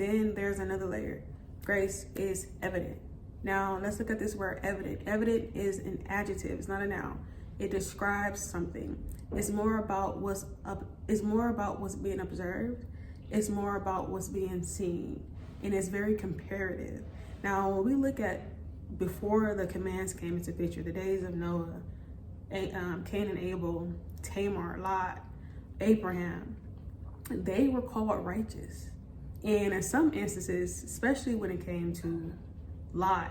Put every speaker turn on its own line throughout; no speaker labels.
Then there's another layer. Grace is evident. Now let's look at this word evident. Evident is an adjective, it's not a noun. It describes something. It's more about what's being observed. It's more about what's being seen. And it's very comparative. Now, when we look at before the commands came into picture, the days of Noah, Cain and Abel, Tamar, Lot, Abraham, they were called righteous. And in some instances, especially when it came to Lot,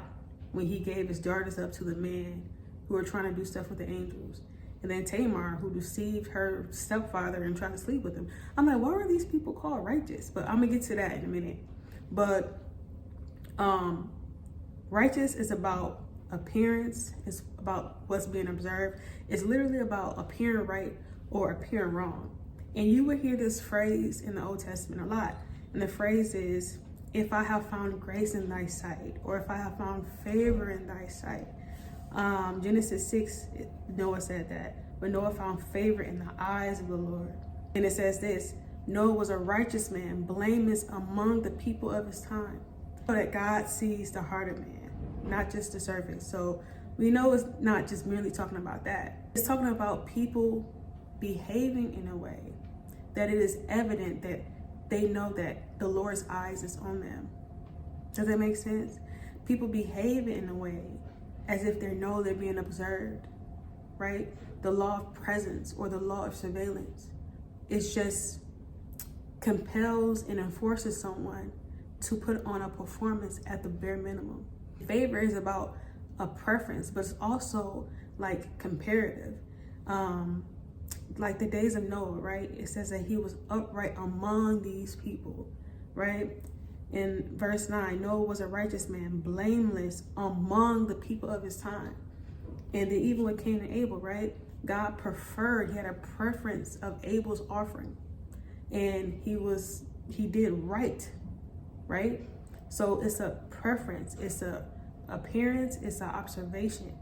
when he gave his daughters up to the men who were trying to do stuff with the angels, and then Tamar, who deceived her stepfather and tried to sleep with him. I'm like, why were these people called righteous? But I'm gonna get to that in a minute. But righteous is about appearance. It's about what's being observed. It's literally about appearing right or appearing wrong. And you would hear this phrase in the Old Testament a lot. And the phrase is, if I have found grace in thy sight, or if I have found favor in thy sight. Genesis 6, Noah said that. But Noah found favor in the eyes of the Lord. And it says this, Noah was a righteous man, blameless among the people of his time. So that God sees the heart of man, not just the surface. So we know it's not just merely talking about that. It's talking about people behaving in a way that it is evident that they know that the Lord's eyes is on them. Does that make sense? People behave in a way as if they know they're being observed, right? The law of presence or the law of surveillance, it just compels and enforces someone to put on a performance at the bare minimum. Favor is about a preference, but it's also like comparative. Like the days of Noah, right? It says that he was upright among these people, right? In verse 9, Noah was a righteous man, blameless among the people of his time. And then even with Cain and Abel, right? God preferred, he had a preference of Abel's offering. And he did right, right? So it's a preference, it's a appearance, it's an observation.